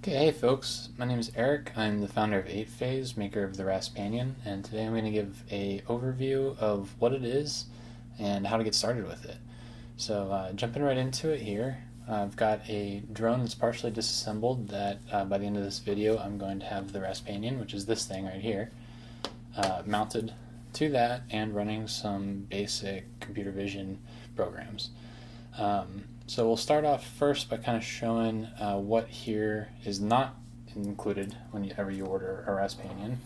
Okay, hey folks, my name is Eric. I'm the founder of 8Phase, maker of the Raspanion, and today I'm going to give a overview of what it is and how to get started with it. So jumping right into it here, I've got a drone that's partially disassembled that by the end of this video I'm going to have the Raspanion, which is this thing right here, mounted to that and running some basic computer vision programs. So we'll start off first by kind of showing what here is not included whenever you order a Raspanion.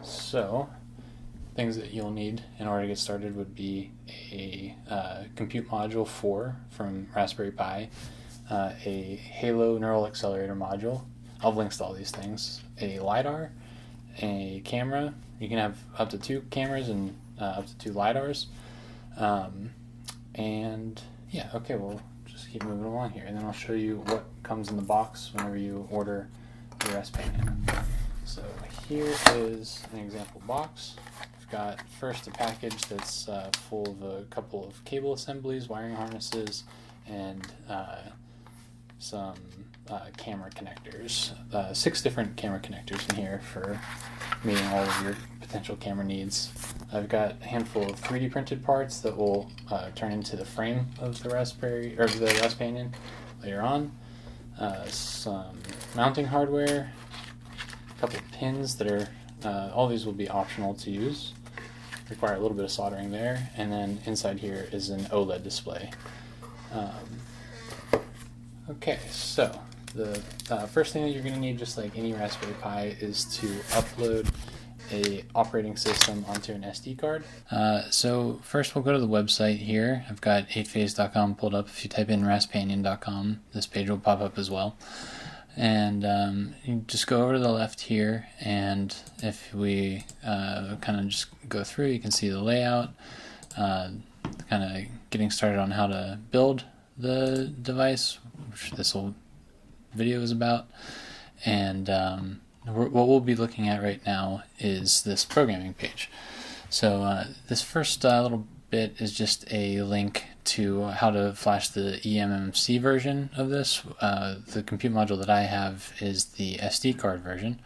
So things that you'll need in order to get started would be a compute module 4 from Raspberry Pi, a Halo neural accelerator module. I'll have links to all these things. A LiDAR, a camera. You can have up to 2 cameras and up to 2 LiDARs. And yeah, okay, we'll just keep moving along here, and then I'll show you what comes in the box whenever you order your Raspanion. So here is an example box. We've got first a package that's full of a couple of cable assemblies, wiring harnesses, and some camera connectors. 6 different camera connectors in here for meeting all of your potential camera needs. I've got a handful of 3D printed parts that will turn into the frame of the Raspanion later on. Some mounting hardware, a couple of pins that are all these will be optional to use. Require a little bit of soldering there, and then inside here is an OLED display. Okay, so the first thing that you're going to need, just like any Raspberry Pi, is to upload a operating system onto an SD card. So first we'll go to the website here. I've got 8phase.com pulled up. If you type in raspanion.com, this page will pop up as well. And you just go over to the left here, and if we kind of just go through, you can see the layout, kind of getting started on how to build the device, which this whole video is about. And what we'll be looking at right now is this programming page. So this first little bit is just a link to how to flash the eMMC version of this. The compute module that I have is the SD card version.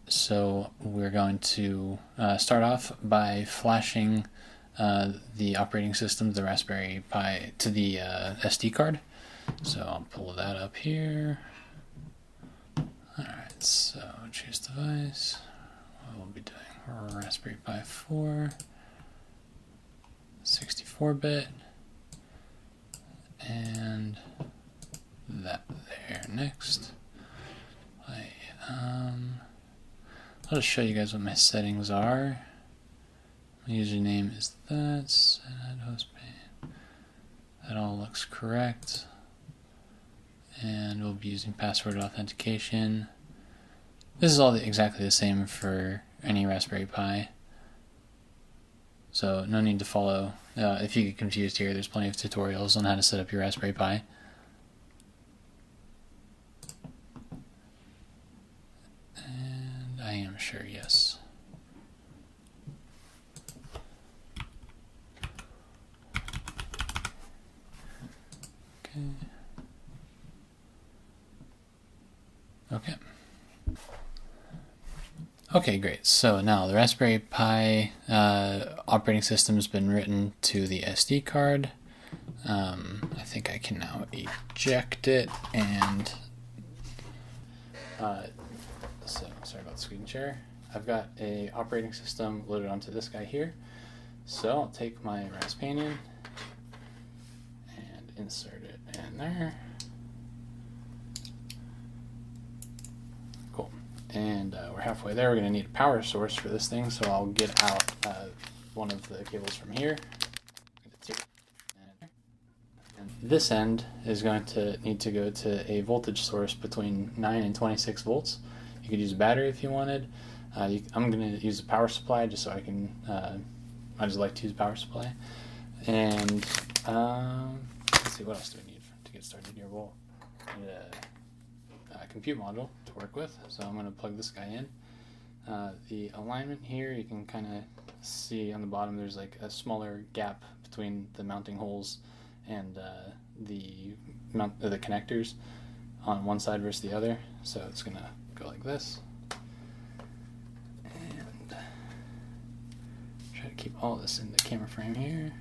So we're going to start off by flashing the operating system, the Raspberry Pi, to the SD card. So I'll pull that up here. Alright, so choose device. We'll be doing Raspberry Pi 4, 64-bit, and that there. Next, I'll just show you guys what my settings are. My username is that, set hostpage. That all looks correct. And we'll be using password authentication. This is all exactly the same for any Raspberry Pi, so no need to follow. If you get confused here, there's plenty of tutorials on how to set up your Raspberry Pi. And I am sure, yes. Okay. Okay. Okay, great. So now the Raspberry Pi operating system has been written to the SD card. I think I can now eject it, and so sorry about the screen share. I've got a operating system loaded onto this guy here. So I'll take my Raspanion and insert it in there. Cool. And we're halfway there. We're going to need a power source for this thing, so I'll get out one of the cables from here. And this end is going to need to go to a voltage source between 9 and 26 volts. You could use a battery if you wanted. I'm going to use a power supply just so I can, I just like to use a power supply. And let's see, what else do we need to get started here? We'll need a compute module to work with, so I'm going to plug this guy in. The alignment here, you can kind of see on the bottom there's like a smaller gap between the mounting holes and the connectors. on one side versus the other. So it's gonna go like this. And try to keep all this in the camera frame here.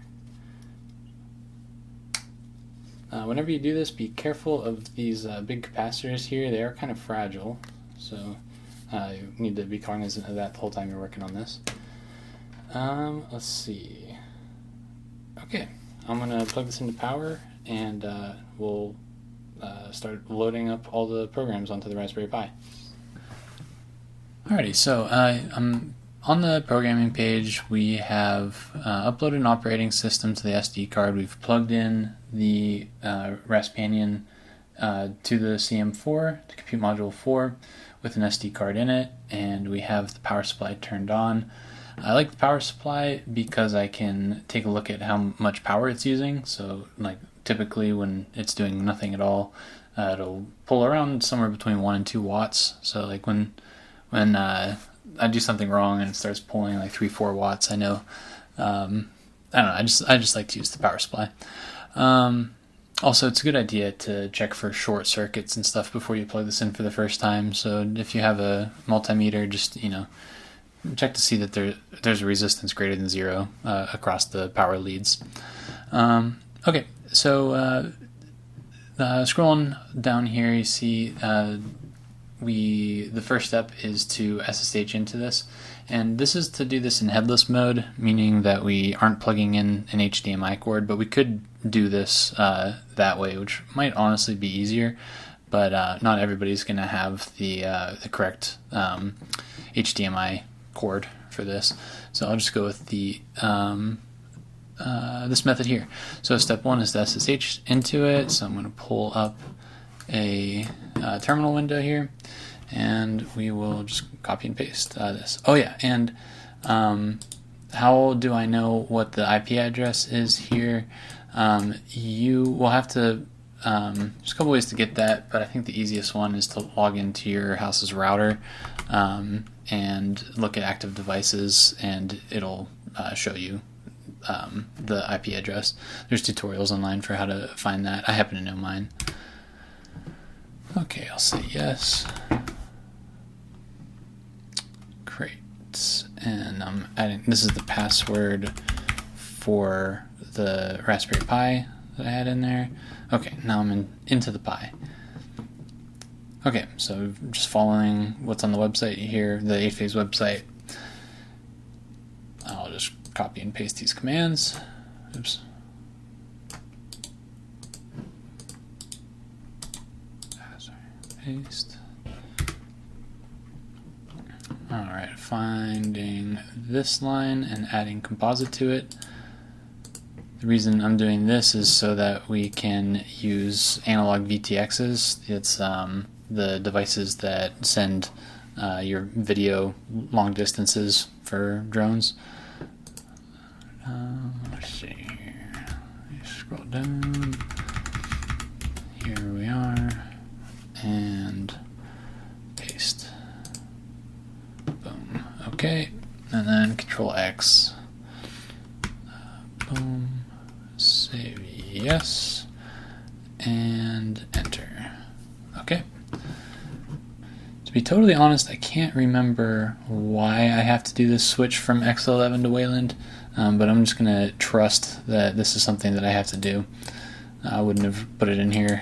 Whenever you do this, be careful of these big capacitors here. They are kind of fragile, so you need to be cognizant of that the whole time you're working on this. Let's see. Okay, I'm going to plug this into power, and we'll start loading up all the programs onto the Raspberry Pi. Alrighty, so I'm on the programming page. We have uploaded an operating system to the SD card. We've plugged in the Raspanion to the CM4, to Compute Module 4, with an SD card in it, and we have the power supply turned on. I like the power supply because I can take a look at how much power it's using. So like typically when it's doing nothing at all, it'll pull around somewhere between 1 and 2 watts. So like when I do something wrong and it starts pulling like 3-4 watts, I know. I don't know. I just like to use the power supply. Also, it's a good idea to check for short circuits and stuff before you plug this in for the first time. So if you have a multimeter, just check to see that there's a resistance greater than 0 across the power leads. Okay, so scrolling down here, you see the first step is to SSH into this, and this is to do this in headless mode, meaning that we aren't plugging in an HDMI cord, but we could do this that way, which might honestly be easier, but not everybody's going to have the correct HDMI cord for this, so I'll just go with the this method here. So step 1 is to SSH into it, so I'm going to pull up a terminal window here, and we will just copy and paste this. Oh yeah, and how do I know what the IP address is here? You will have to, there's a couple ways to get that, but I think the easiest one is to log into your house's router and look at active devices, and it'll show you the IP address. There's tutorials online for how to find that. I happen to know mine. Okay, I'll say yes. Great. And I'm adding, this is the password for the Raspberry Pi that I had in there. Okay, now I'm into the Pi. Okay, so just following what's on the website here, the 8-phase website. I'll just copy and paste these commands. Oops. Paste. Alright, finding this line and adding composite to it. The reason I'm doing this is so that we can use analog VTXs. It's the devices that send your video long distances for drones. Let's see here. Scroll down. Here we are. And paste. Boom. Okay. And then Control X. Boom. Save yes. And enter. Okay. To be totally honest, I can't remember why I have to do this switch from X11 to Wayland, but I'm just going to trust that this is something that I have to do. I wouldn't have put it in here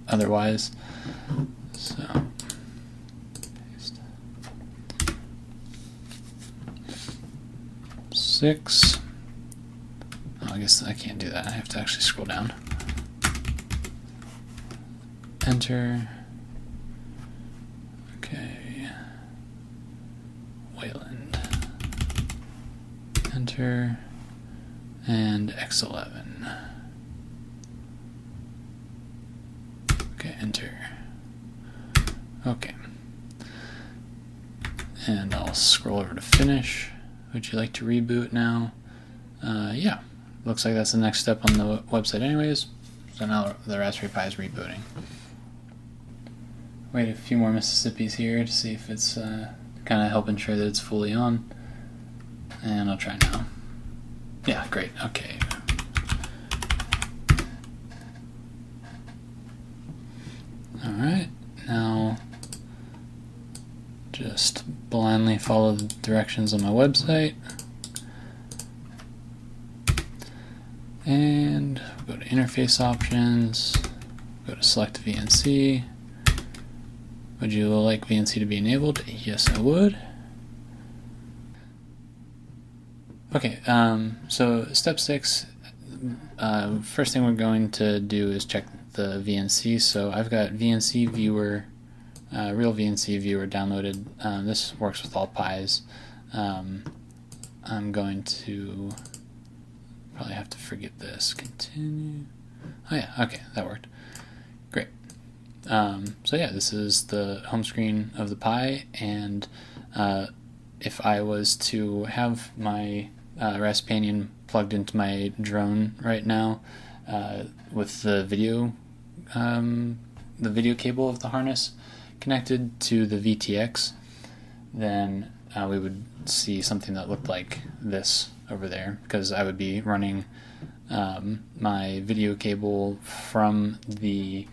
otherwise. So, paste. 6. Oh, I guess I can't do that. I have to actually scroll down. Enter. Okay. Wayland. Enter. And X11. Okay, enter. Okay. And I'll scroll over to finish. Would you like to reboot now? Yeah. Looks like that's the next step on the website anyways. So now the Raspberry Pi is rebooting. Wait a few more Mississippis here to see if it's kind of help ensure that it's fully on. And I'll try now. Yeah, great. Okay. Alright. blindly follow the directions on my website. And go to interface options, go to select VNC. Would you like VNC to be enabled? Yes, I would. Okay, so step 6, first thing we're going to do is check the VNC. So I've got VNC Viewer, Real VNC Viewer downloaded. This works with all Pis. I'm going to probably have to forget this. Continue. Oh yeah, okay, that worked. Great. So yeah, this is the home screen of the Pi, and if I was to have my Raspanion plugged into my drone right now with the video cable of the harness connected to the VTX, then we would see something that looked like this over there, because I would be running my video cable from the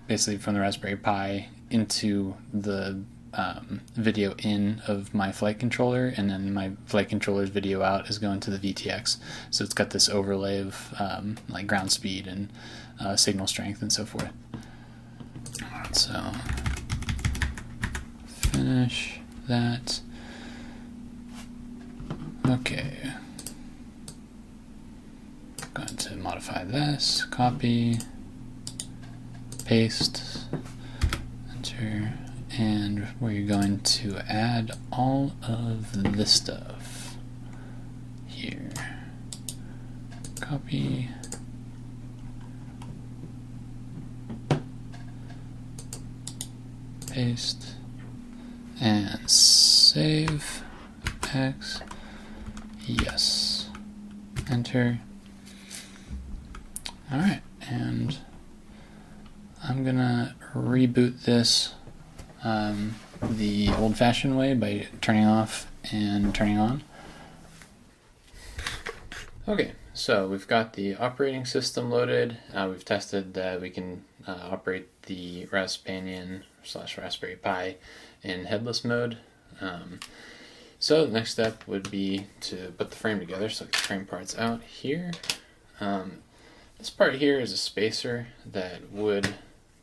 basically from the Raspberry Pi into the video in of my flight controller, and then my flight controller's video out is going to the VTX. So it's got this overlay of like ground speed and signal strength and so forth. So finish that. Okay. I'm going to modify this, copy, paste, enter, and we're going to add all of this stuff here. Copy, paste, and save X. Yes. Enter. Alright, and I'm gonna reboot this the old-fashioned way by turning off and turning on. Okay, so we've got the operating system loaded. We've tested that we can operate the Raspanion / Raspberry Pi in headless mode. So the next step would be to put the frame together. So the frame part's out here. This part here is a spacer that would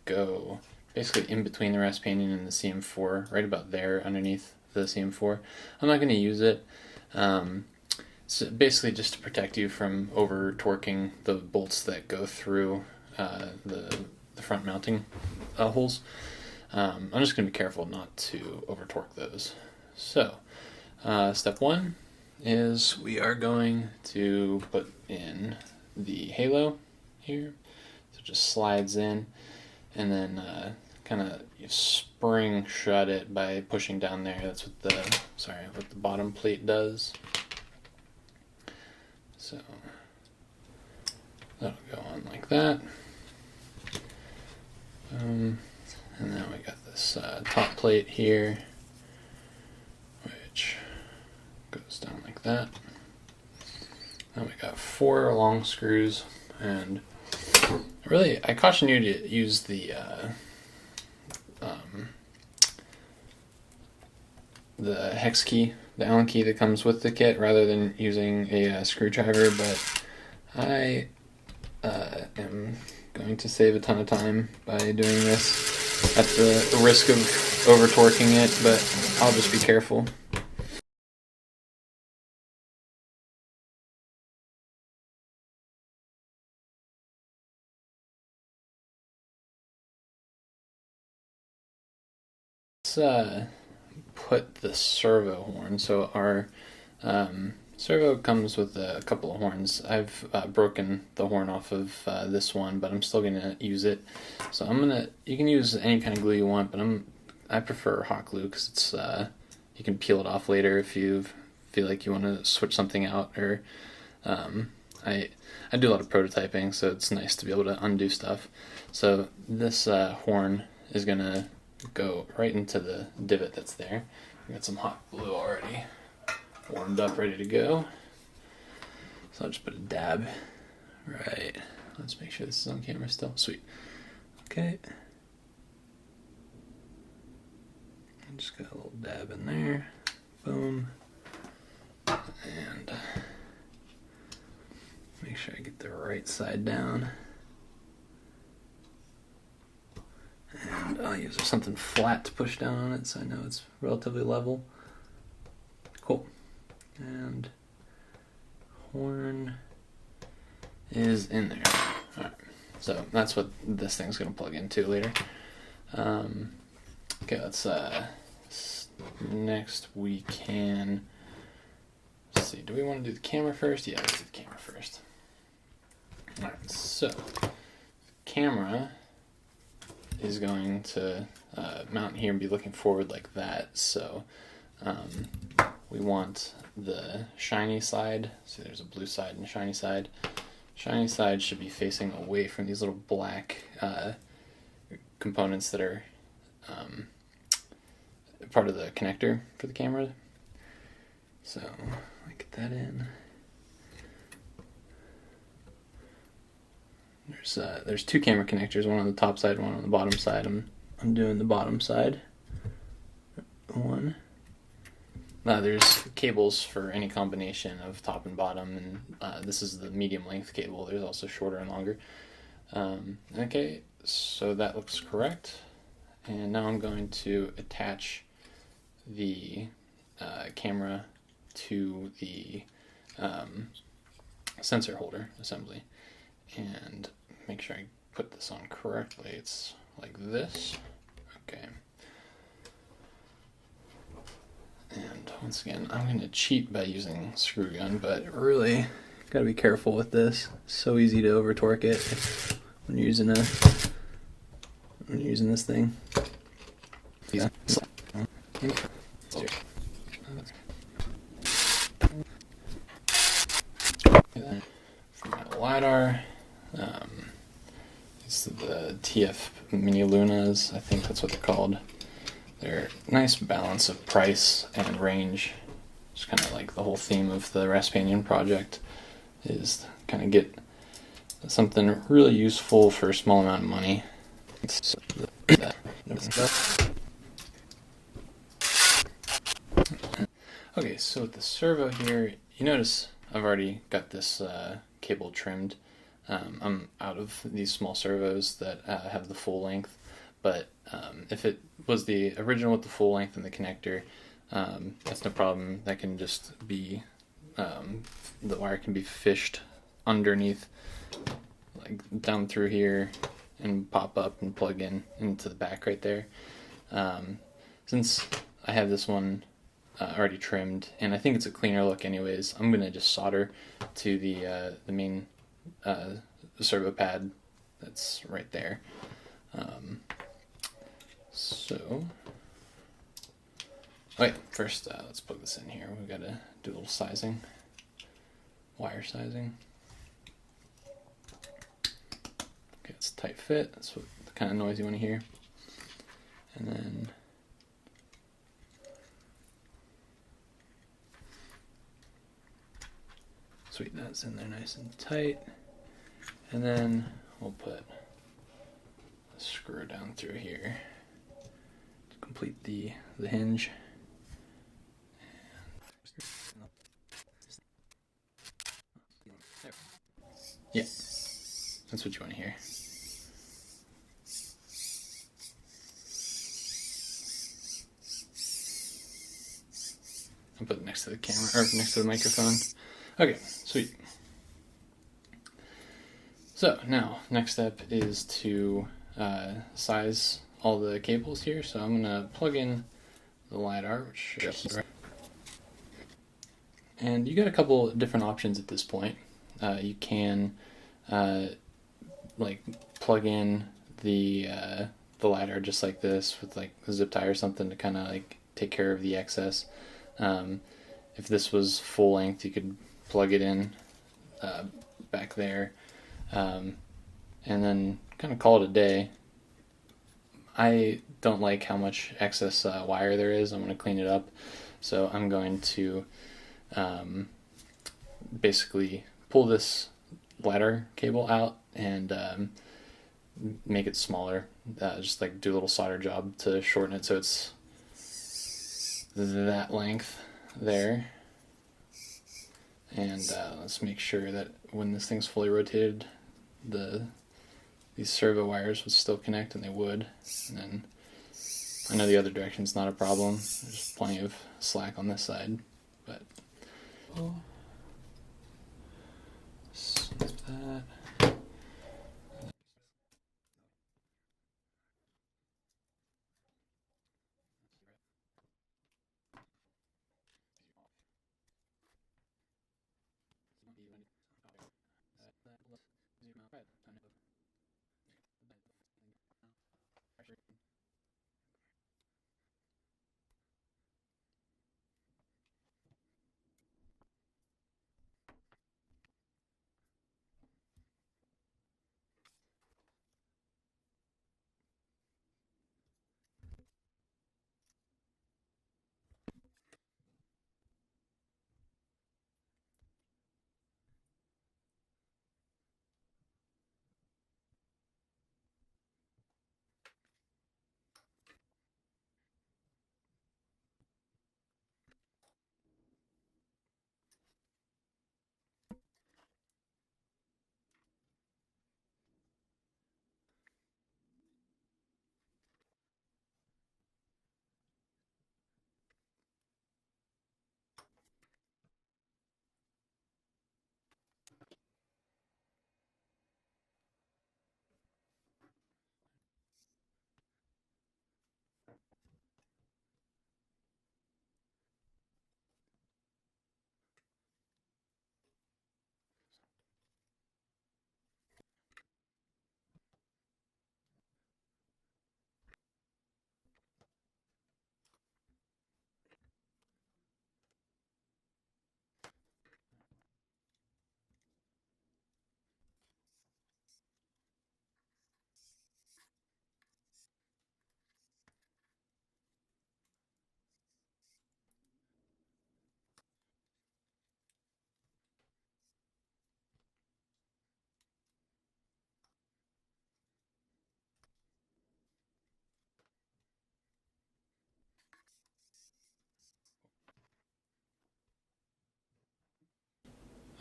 go basically in between the Raspanion and the CM4, right about there underneath the CM4. I'm not going to use it. It's basically just to protect you from over torquing the bolts that go through the front mounting holes. I'm just going to be careful not to over torque those. So step 1 is we are going to put in the halo here. So it just slides in, and then kind of spring shut it by pushing down there. That's what the bottom plate does. So that'll go on like that. And then we got this top plate here, which goes down like that. Then we got 4 long screws, and really I caution you to use the hex key, the Allen key that comes with the kit, rather than using a screwdriver, but I am going to save a ton of time by doing this at the risk of over torquing it, but I'll just be careful. Let's put the servo horn. So our servo comes with a couple of horns. I've broken the horn off of this one, but I'm still gonna use it. So you can use any kind of glue you want, but I prefer hot glue because it's you can peel it off later if you feel like you want to switch something out, or I do a lot of prototyping, so it's nice to be able to undo stuff. So this horn is gonna go right into the divot that's there. I got some hot glue already warmed up, ready to go. So I'll just put a dab right. Let's make sure this is on camera still. Sweet. Okay. Just got a little dab in there. Boom. And make sure I get the right side down. And I'll use something flat to push down on it so I know it's relatively level. Cool. And horn is in there. Alright, so that's what this thing's going to plug into later. Okay, let's next we can, let's see, do we want to do the camera first? Yeah, let's do the camera first. Alright, so camera is going to mount here and be looking forward like that, so we want the shiny side, so there's a blue side and a shiny side. Shiny side should be facing away from these little black components that are part of the connector for the camera. So I get that in. There's two camera connectors, one on the top side, one on the bottom side. I'm doing the bottom side. One. There's cables for any combination of top and bottom, and this is the medium length cable. There's also shorter and longer. Okay, so that looks correct. And now I'm going to attach the camera to the sensor holder assembly. And make sure I put this on correctly. It's like this. Okay. And once again, I'm going to cheat by using screw gun, but really got to be careful with this. It's so easy to over torque it when you're using this thing. Yeah. For my LiDAR, it's the TF Mini Lunas, I think that's what they're called. They're a nice balance of price and range. It's kind of like the whole theme of the Raspanion project is kind of get something really useful for a small amount of money. Okay, so with the servo here, you notice I've already got this cable trimmed. I'm out of these small servos that have the full length, but if it was the original with the full length and the connector, that's no problem. That can just be, the wire can be fished underneath, like down through here, and pop up and plug in into the back right there. Since I have this one already trimmed, and I think it's a cleaner look anyways, I'm gonna just solder to the main servo pad that's right there. Wait, first let's plug this in here. We've got to do a little sizing, wire sizing. Okay, it's a tight fit. That's what the kind of noise you want to hear. And then sweet, that's in there nice and tight. And then we'll put a screw down through here to complete the hinge. Yeah, that's what you want to hear. I'll put it next to the camera, or next to the microphone. Okay, sweet. So now, next step is to size all the cables here. So I'm gonna plug in the LiDAR, which and you got a couple different options at this point. You can like plug in the LiDAR just like this with like a zip tie or something to kind of like take care of the excess. If this was full length, you could plug it in back there, and then kind of call it a day. I don't like how much excess wire there is. I'm going to clean it up, so I'm going to basically pull this ladder cable out and make it smaller. Just like do a little solder job to shorten it so it's that length there. And let's make sure that when this thing's fully rotated, these servo wires would still connect, and they would. And then I know the other direction's not a problem. There's plenty of slack on this side, but snip that.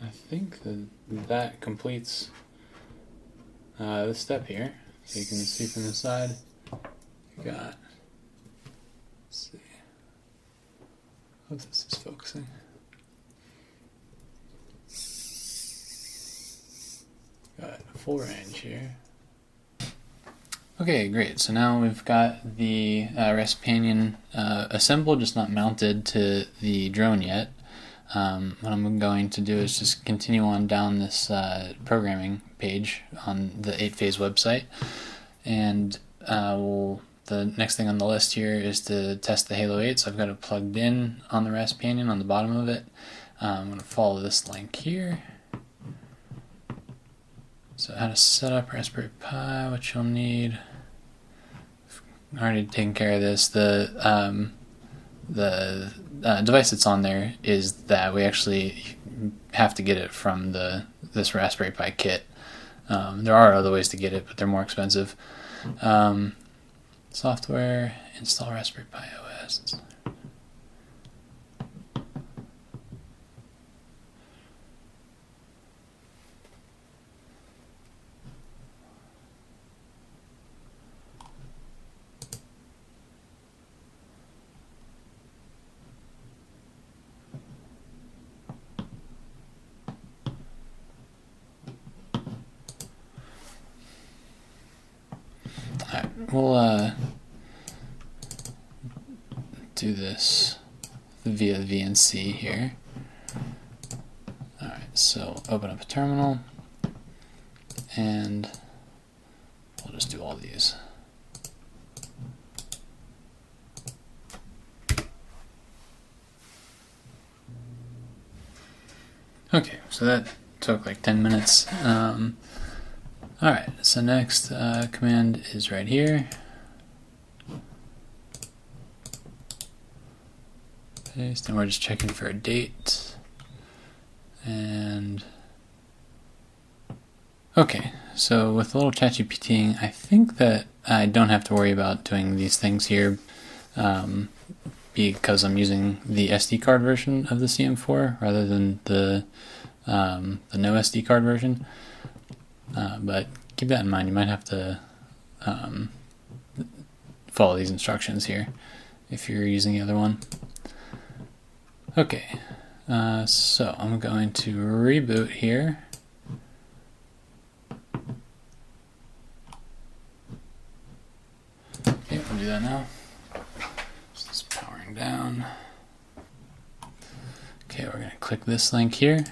I think that completes this step here. So you can see from the side, you got, let's see, hope this is focusing. Got full range here. Okay, great. So now we've got the Raspanion assembled, just not mounted to the drone yet. What I'm going to do is just continue on down this programming page on the 8phase website, and the next thing on the list here is to test the Halo 8. So I've got it plugged in on the Raspanion on the bottom of it. I'm going to follow this link here. So how to set up Raspberry Pi, what you'll need. I've already taken care of this. The device that's on there is that we actually have to get it from this Raspberry Pi kit. There are other ways to get it, but they're more expensive. Software, install Raspberry Pi OS. Alright, we'll do this via VNC here. Alright, so open up a terminal, and we'll just do all these. Okay, so that took like 10 minutes. Alright, so next command is right here. Paste, and we're just checking for a date. And okay, so with a little ChatGPT, I think that I don't have to worry about doing these things here. because I'm using the SD card version of the CM4 rather than the no SD card version. But keep that in mind. You might have to follow these instructions here if you're using the other one. Okay, so I'm going to reboot here. Okay, we'll do that now. So it's powering down. Okay, we're going to click this link here.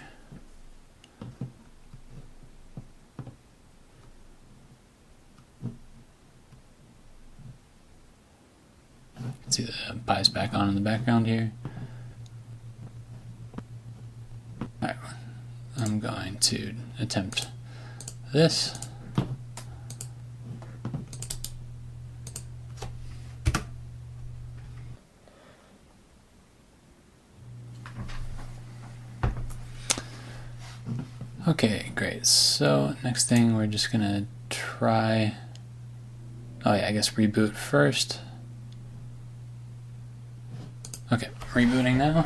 See the Pi's back on in the background here. Alright, I'm going to attempt this. Okay, great. So next thing we're just gonna try, oh yeah, I guess reboot first. Okay, rebooting now.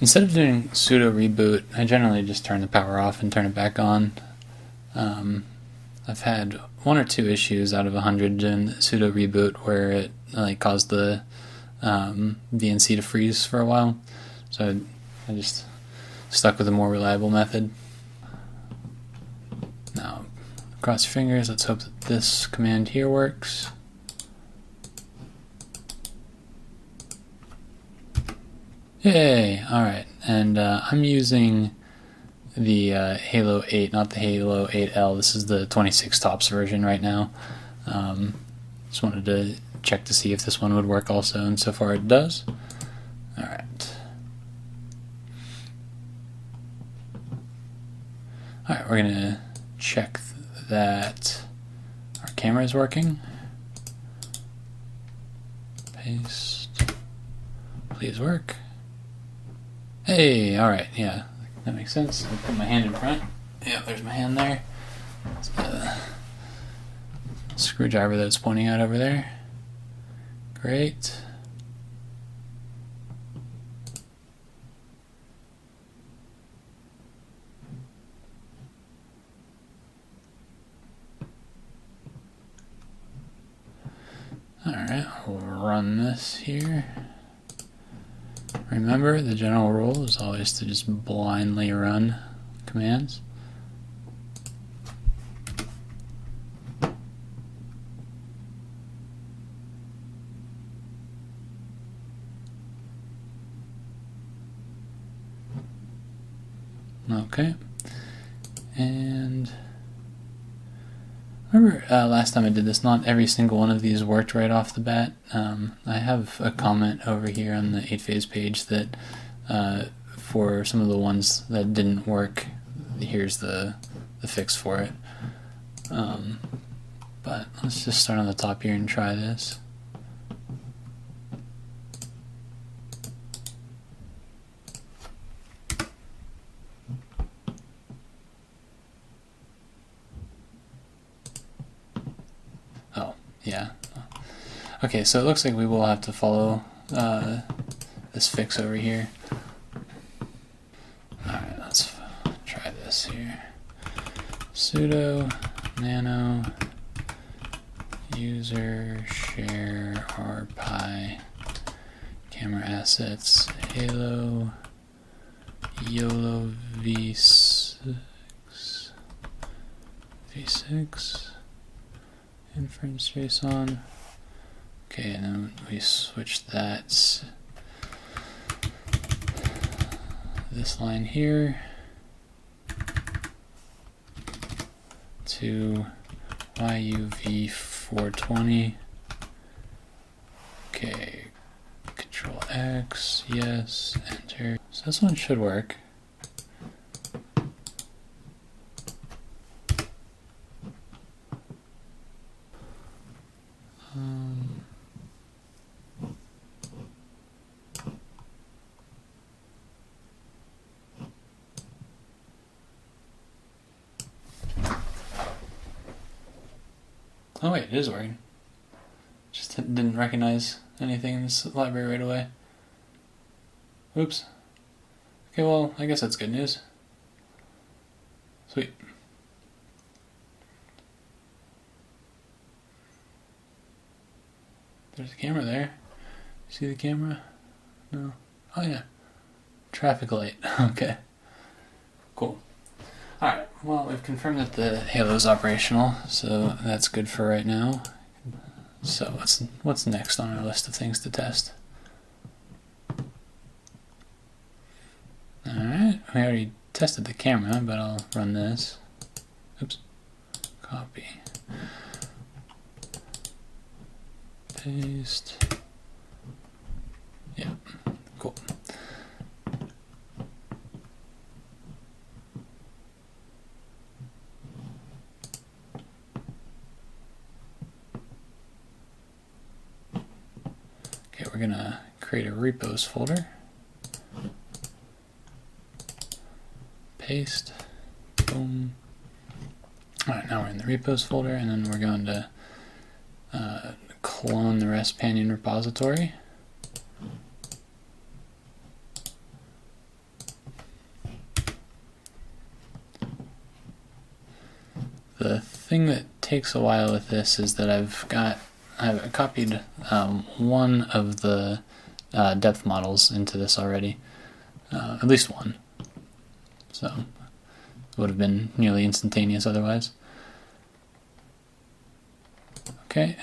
Instead of doing sudo reboot, I generally just turn the power off and turn it back on. I've had 1 or 2 issues out of 100 in sudo reboot where it caused the VNC to freeze for a while. So I just stuck with a more reliable method. Now, cross your fingers. Let's hope that this command here works. Yay! Alright, and I'm using the Halo 8, not the Halo 8L. This is the 26 tops version right now. Just wanted to check to see if this one would work also, and so far it does. Alright. Alright, we're gonna check that our camera is working. Paste. Please work. Hey, alright, yeah, that makes sense. I'll put my hand in front. Yeah, there's my hand there. It's the screwdriver that it's pointing out over there. Great. Alright, we'll run this here. Remember, the general rule is always to just blindly run commands. Okay, and remember last time I did this, not every single one of these worked right off the bat. I have a comment over here on the 8phase page that for some of the ones that didn't work, here's the fix for it. But let's just start on the top here and try this. Yeah. Okay, so it looks like we will have to follow this fix over here. Alright, let's try this here. Sudo nano user share rpi camera assets halo YOLO v6 inference JSON. Okay, and then we switch that this line here to YUV420. Okay, Control X, yes, enter. So this one should work. Oh wait, it is working. Just didn't recognize anything in this library right away. Oops. Okay, well, I guess that's good news. Sweet. There's a camera there. See the camera? No. Oh yeah. Traffic light. Okay. Cool. Alright, well, we've confirmed that the Halo is operational, so that's good for right now. So what's next on our list of things to test? Alright, we already tested the camera, but I'll run this. Oops. Copy. Paste. Yeah, cool. Okay, we're gonna create a repos folder. Paste. Boom. Alright, now we're in the repos folder, and then we're going to clone the Raspanion repository. The thing that takes a while with this is that I've copied one of the depth models into this already, at least one. So it would have been nearly instantaneous otherwise. Okay.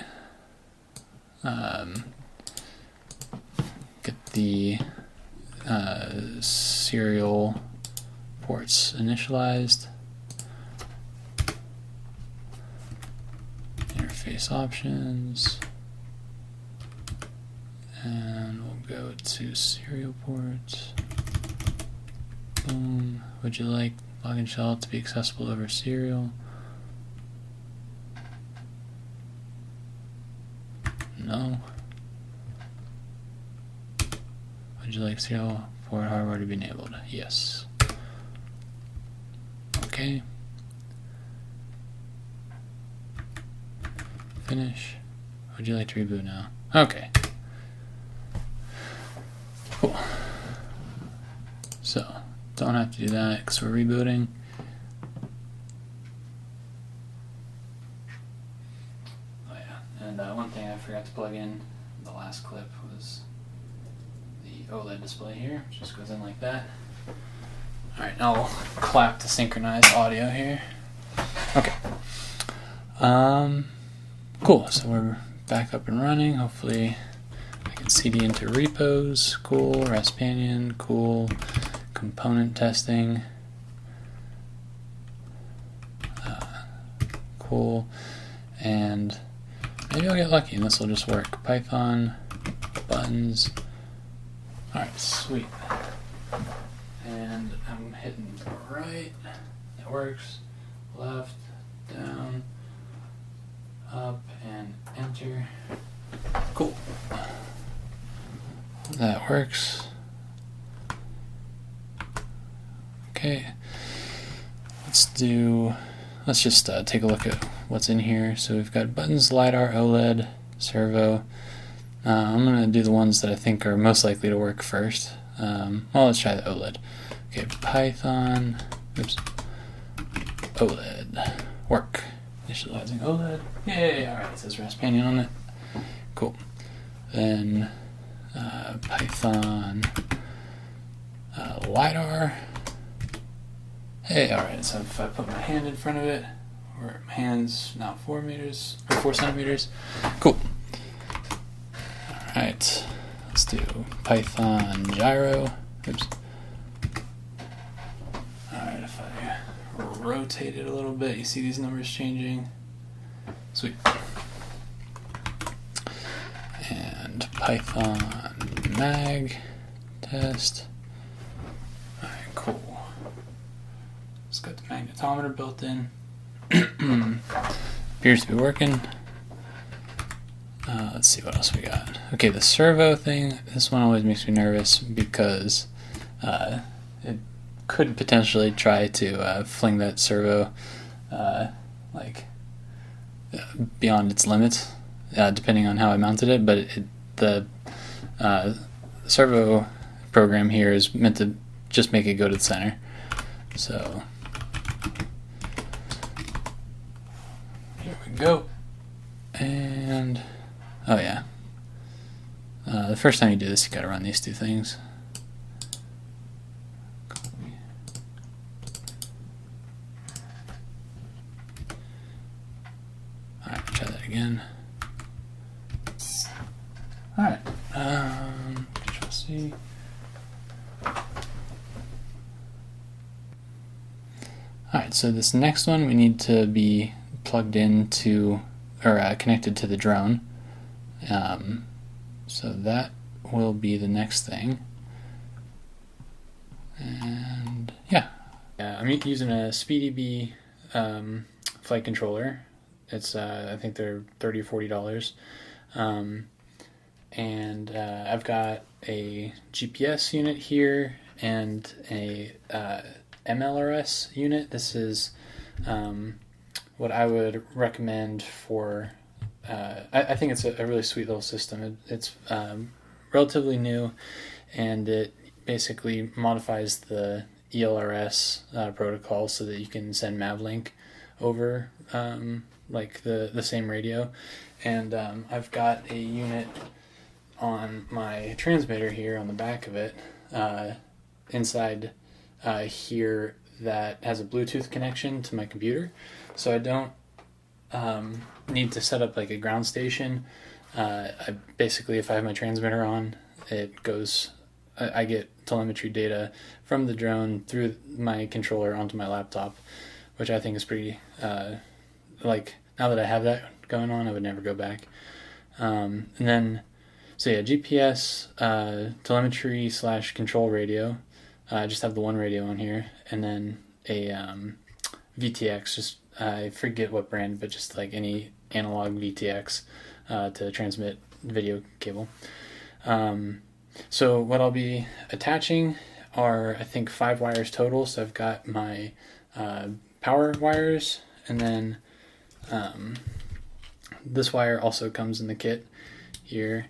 Get the serial ports initialized. Interface options. And we'll go to serial ports. Boom. Would you like login shell to be accessible over serial? No. Would you like serial port hardware to be enabled? Yes. Okay. Finish. Would you like to reboot now? Okay. Cool. So, don't have to do that because we're rebooting. Oh yeah, and one thing I forgot to plug in the last clip was the OLED display here. Just goes in like that. Alright, now I'll clap to synchronize audio here. Okay. Cool, so we're back up and running. Hopefully I can CD into repos. Cool. Raspanion. Cool. Component testing. Cool. And maybe I'll get lucky and this will just work. Python. Buttons. Alright, sweet. And I'm hitting right. That works. Left. Down. Up and enter. Cool. That works. Okay. Let's just take a look at what's in here. So we've got buttons, LiDAR, OLED, servo. I'm going to do the ones that I think are most likely to work first. Well, let's try the OLED. Okay, Python. Oops. OLED. Work. Initializing OLED. Yay! Alright, it says Raspanion on it. Cool. Then Python LiDAR. Hey, alright, so if I put my hand in front of it, where my hand's now 4 centimeters. Cool. Alright, let's do Python gyro. Oops. Alright, if I rotate it a little bit, you see these numbers changing. Sweet. And Python mag test. Alright, cool. It's got the magnetometer built in. Appears to be working. Let's see what else we got. Okay, the servo thing, this one always makes me nervous because it could potentially try to fling that servo like beyond its limits, depending on how I mounted it. But the servo program here is meant to just make it go to the center. So here we go. And oh yeah, the first time you do this, you gotta run these two things. Alright, try that again. Alright, Control C. Alright, so this next one we need to be plugged into, or connected to the drone. So that will be the next thing. And yeah, I'm using a SpeedyBee flight controller. It's I think they're $30 or $40. And I've got a GPS unit here and a MLRS unit. This is what I would recommend for, I think it's a really sweet little system. It's relatively new, and it basically modifies the ELRS protocol so that you can send Mavlink over like the same radio. And I've got a unit on my transmitter here on the back of it, inside here, that has a Bluetooth connection to my computer, so I don't need to set up like a ground station. I basically, if I have my transmitter on, it goes, I get telemetry data from the drone through my controller onto my laptop, which I think is pretty, like, now that I have that going on, I would never go back. And then, so yeah, GPS, telemetry / control radio. I just have the one radio on here, and then a VTX, just I forget what brand, but just like any analog VTX to transmit video cable. So what I'll be attaching are, I think, 5 wires total. So I've got my power wires, and then this wire also comes in the kit here.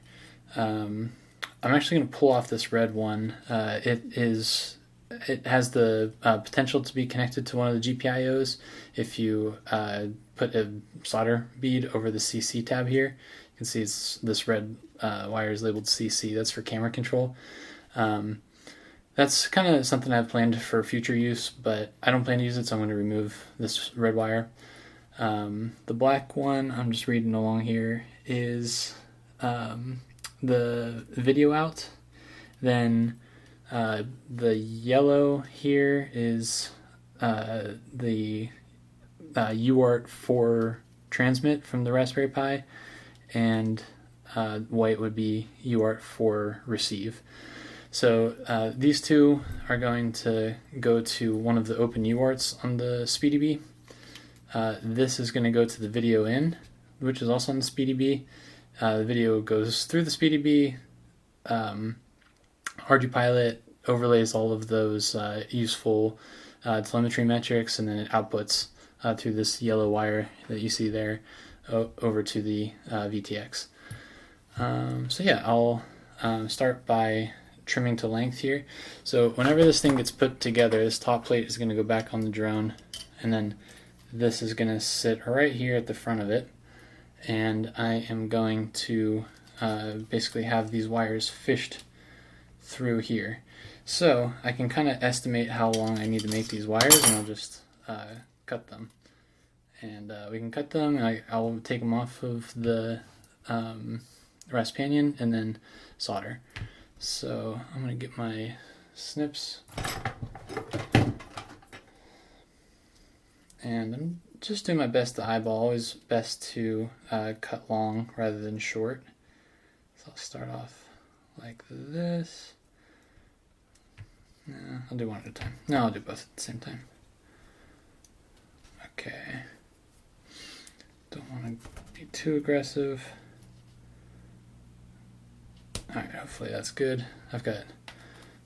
I'm actually going to pull off this red one. It has the potential to be connected to one of the GPIOs if you put a solder bead over the CC tab here. You can see this red wire is labeled CC. That's for camera control. That's kind of something I've planned for future use, but I don't plan to use it, so I'm going to remove this red wire. The black one, I'm just reading along here, is the video out. Then the yellow here is the UART for transmit from the Raspberry Pi, and white would be UART for receive. So these two are going to go to one of the open UARTs on the SpeedyBee. This is going to go to the video in, which is also on the SpeedyBee. The video goes through the SpeedyBee. RGPilot overlays all of those useful telemetry metrics, and then it outputs through this yellow wire that you see there over to the VTX. So yeah, I'll start by trimming to length here. So whenever this thing gets put together, this top plate is going to go back on the drone, and then this is going to sit right here at the front of it, and I am going to basically have these wires fished through here. So I can kind of estimate how long I need to make these wires, and I'll just cut them. And we can cut them, and I'll take them off of the Raspanion and then solder. So I'm going to get my snips, and I'm just doing my best to eyeball. Always best to cut long rather than short. So I'll start off like this. No, I'll do one at a time. No, I'll do both at the same time. Okay. Don't want to be too aggressive. Alright, hopefully that's good. I've got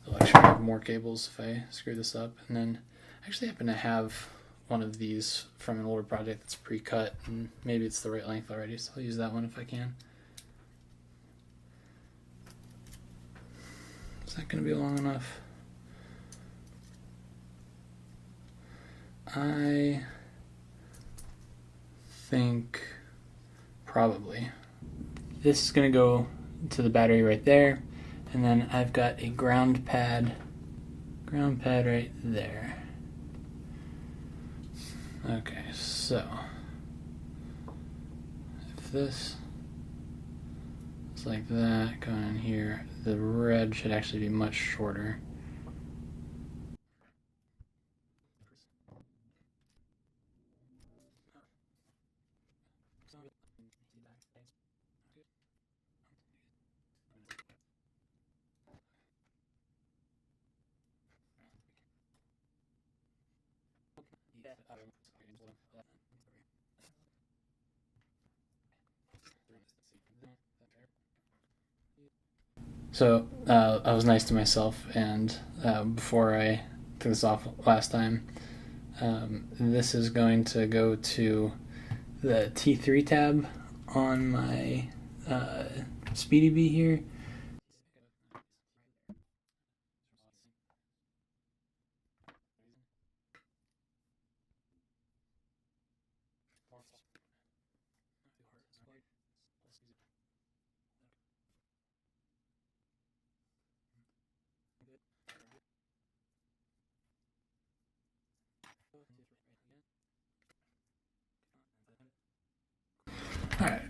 the luxury of more cables if I screw this up. And then I actually happen to have one of these from an older project that's pre-cut, and maybe it's the right length already, so I'll use that one if I can. Is that going to be long enough? I think probably. This is going to go to the battery right there, and then I've got a ground pad right there. Okay, so if this is like that going here, the red should actually be much shorter. So I was nice to myself, and before I took this off last time, this is going to go to the T3 tab on my Speedy Bee here. Alright,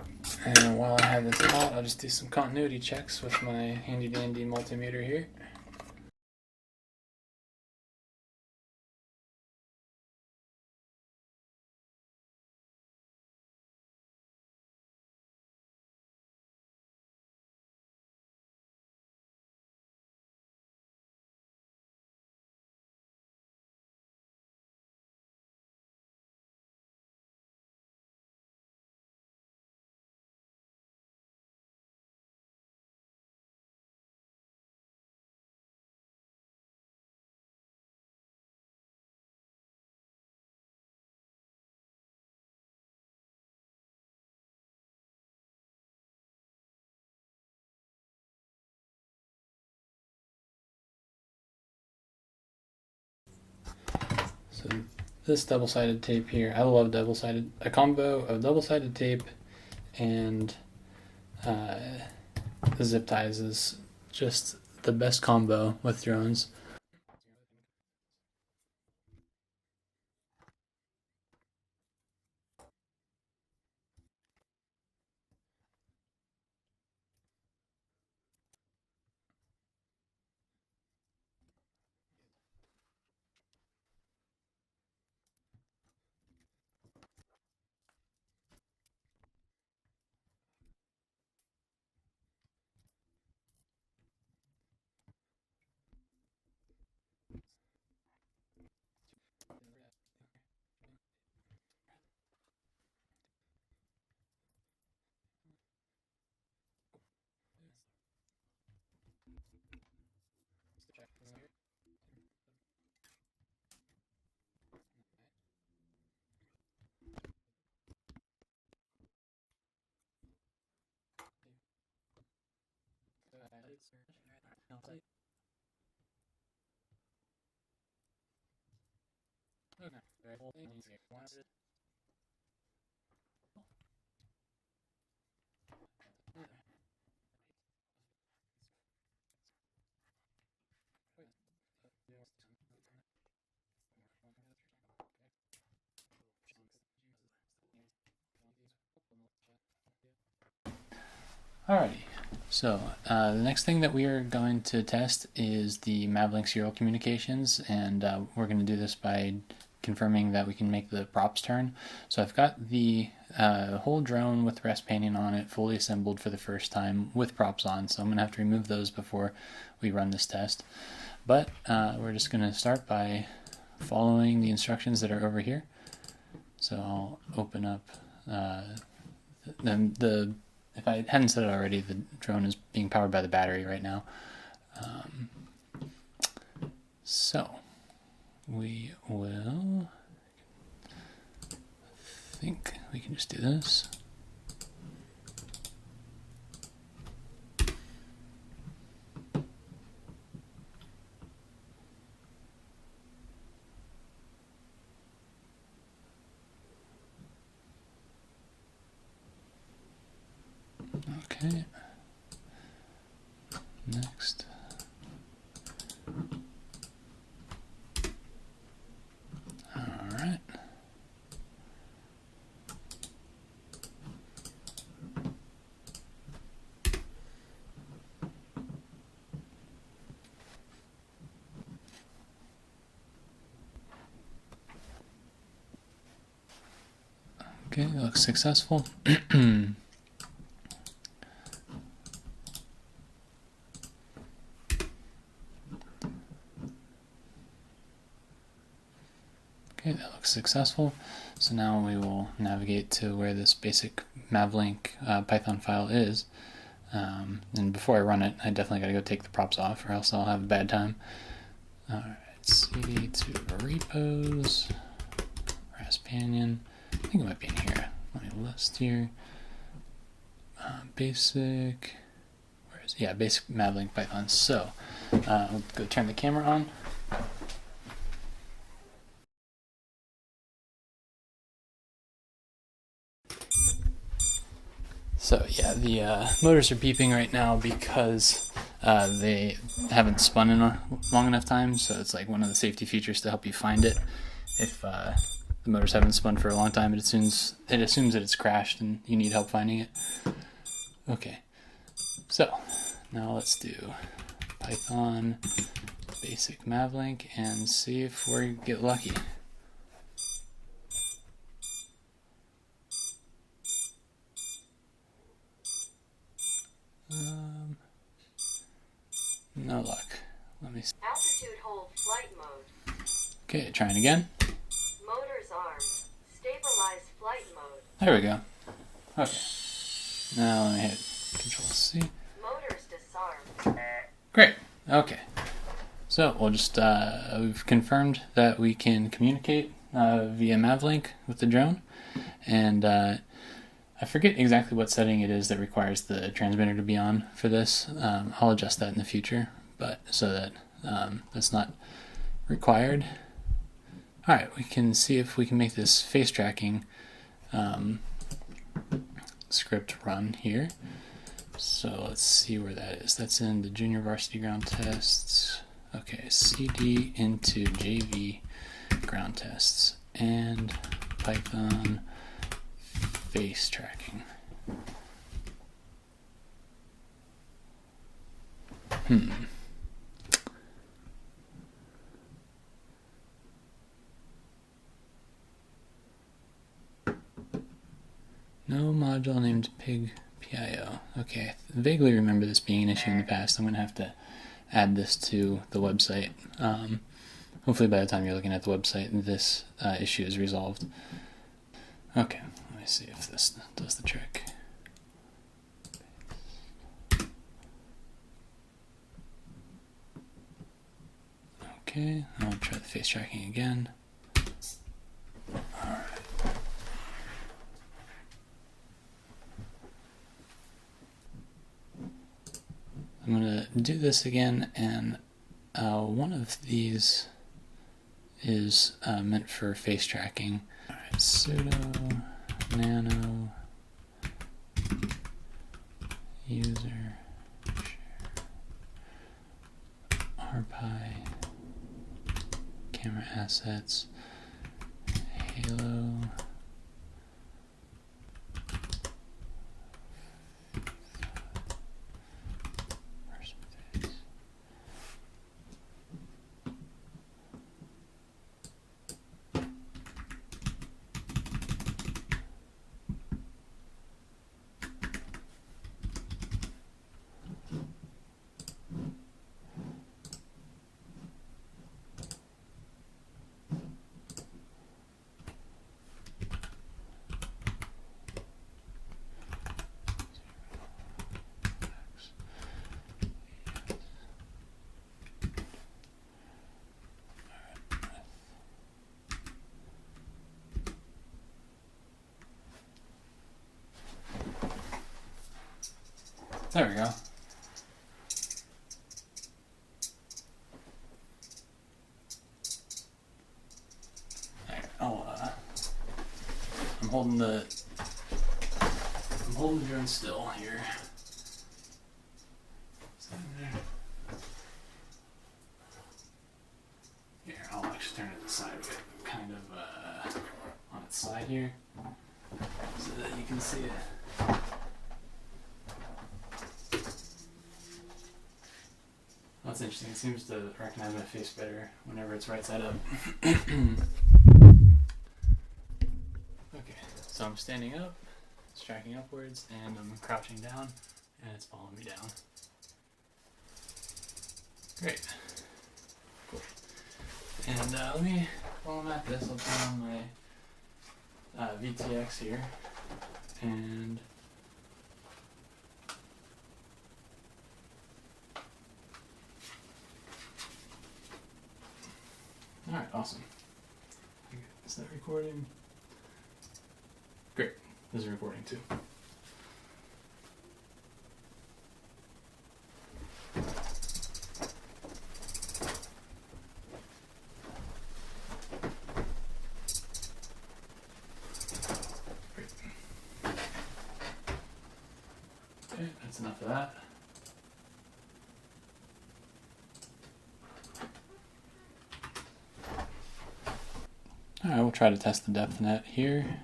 and while I have this out, I'll just do some continuity checks with my handy dandy multimeter here. So this double-sided tape here, I love double-sided. A combo of double-sided tape and the zip ties is just the best combo with drones. Alrighty, so the next thing that we are going to test is the Mavlink serial communications, and we're going to do this by confirming that we can make the props turn. So I've got the whole drone with Raspanion on it fully assembled for the first time with props on, so I'm going to have to remove those before we run this test. But we're just going to start by following the instructions that are over here. So I'll open up if I hadn't said it already, the drone is being powered by the battery right now. So we will can just do this. Okay. Next. All right. Okay, that looks successful. Okay, that looks successful. So now we will navigate to where this basic mavlink Python file is. And before I run it, I definitely got to go take the props off, or else I'll have a bad time. All right, cd to repos, Raspanion. I think it might be in here. Let me list here. Basic. Where is it? Yeah, basic mavlink Python. So we'll go turn the camera on. So yeah, the motors are beeping right now because they haven't spun in a long enough time, so it's like one of the safety features to help you find it. If the motors haven't spun for a long time, it assumes that it's crashed and you need help finding it. Okay, so now let's do Python basic mavlink and see if we get lucky. No luck. Let me see. Altitude hold flight mode. Okay, trying again. Motors armed. Stabilize flight mode. There we go. Okay. Now let me hit Control C. Motors disarmed. Great. Okay. So we'll just we've confirmed that we can communicate via Mavlink with the drone, and I forget exactly what setting it is that requires the transmitter to be on for this. I'll adjust that in the future, but so that that's not required. All right, we can see if we can make this face tracking script run here. So let's see where that is. That's in the junior varsity ground tests. Okay, CD into JV ground tests and Python face tracking. No module named pig.pio. Okay, I vaguely remember this being an issue in the past. I'm going to have to add this to the website. Hopefully by the time you're looking at the website, this issue is resolved. Okay, let me see if this does the trick. Okay, I'll try the face tracking again. Alright. I'm going to do this again, and one of these is meant for face tracking. Alright, sudo nano user share rpi camera assets halo There we go. Alright, I'm holding the drone still here. Here, I'll actually turn it to the side of it, kind of on its side here, so that you can see it. That's interesting. It seems to recognize my face better whenever it's right side up. Okay, so I'm standing up, it's tracking upwards, and I'm crouching down, and it's following me down. Great. Cool. And while I'm at this, I'll turn on my VTX here, and alright, awesome. Is that recording? Great. This is recording too. Great. Okay, that's enough of that. Alright, we'll try to test the depth net here.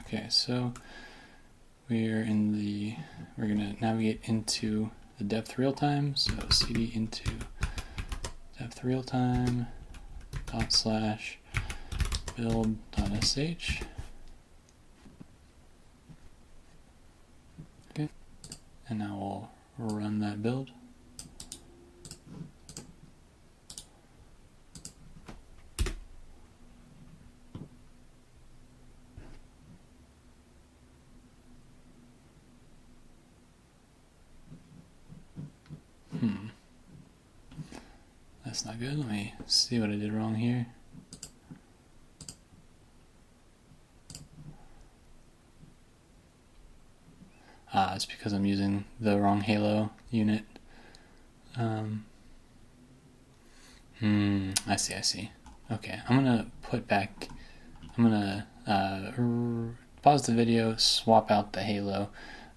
Okay, so we're gonna navigate into the depth real time. So cd into depth real time / build.sh. Okay, and now we'll run that build. That's not good. Let me see what I did wrong here. It's because I'm using the wrong Halo unit. I see. Okay, I'm gonna pause the video, swap out the Halo,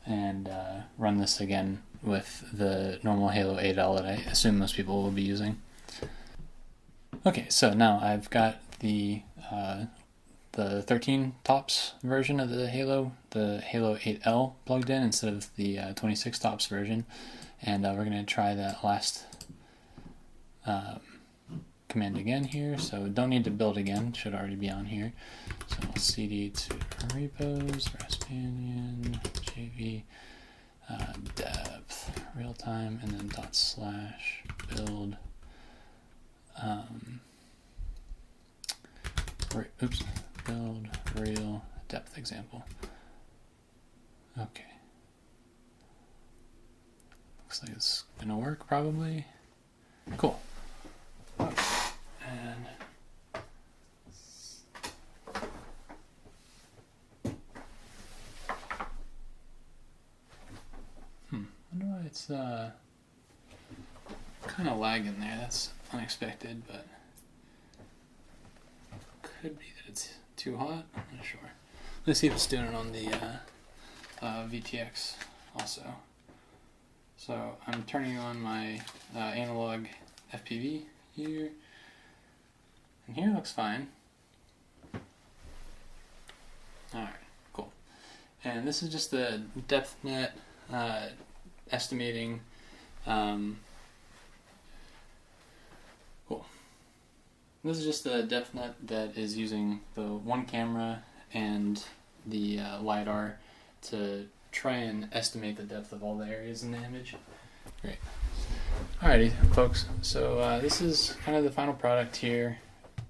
and run this again with the normal Halo 8L that I assume most people will be using. Okay, so now I've got the 13 tops version of the Halo 8L plugged in instead of the 26 tops version, and we're going to try that last command again here. So don't need to build again, should already be on here. So we'll cd to repos, Raspanion, JV, depth, real time, and then / build. Build real depth example. Okay. Looks like it's gonna work probably. Cool. And wonder why it's kind of lagging there. That's unexpected, but could be that it's too hot. I'm not sure. Let's see if it's doing it on the VTX also. So I'm turning on my analog FPV here, and here looks fine. Alright, cool. And this is just the depth net estimating. Cool. This is just the depth net that is using the one camera and the LiDAR to try and estimate the depth of all the areas in the image. Great. Alrighty, folks. So this is kind of the final product here.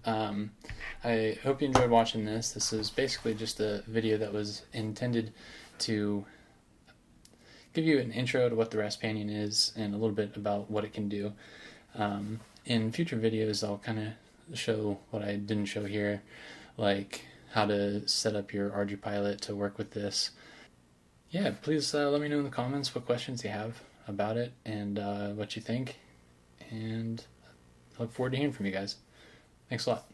I hope you enjoyed watching this. This is basically just a video that was intended to give you an intro to what the Raspanion is and a little bit about what it can do. In future videos, I'll kind of show what I didn't show here, like how to set up your RG Pilot to work with this. Yeah. yeah, please let me know in the comments what questions you have about it and what you think. And I look forward to hearing from you guys. Thanks a lot.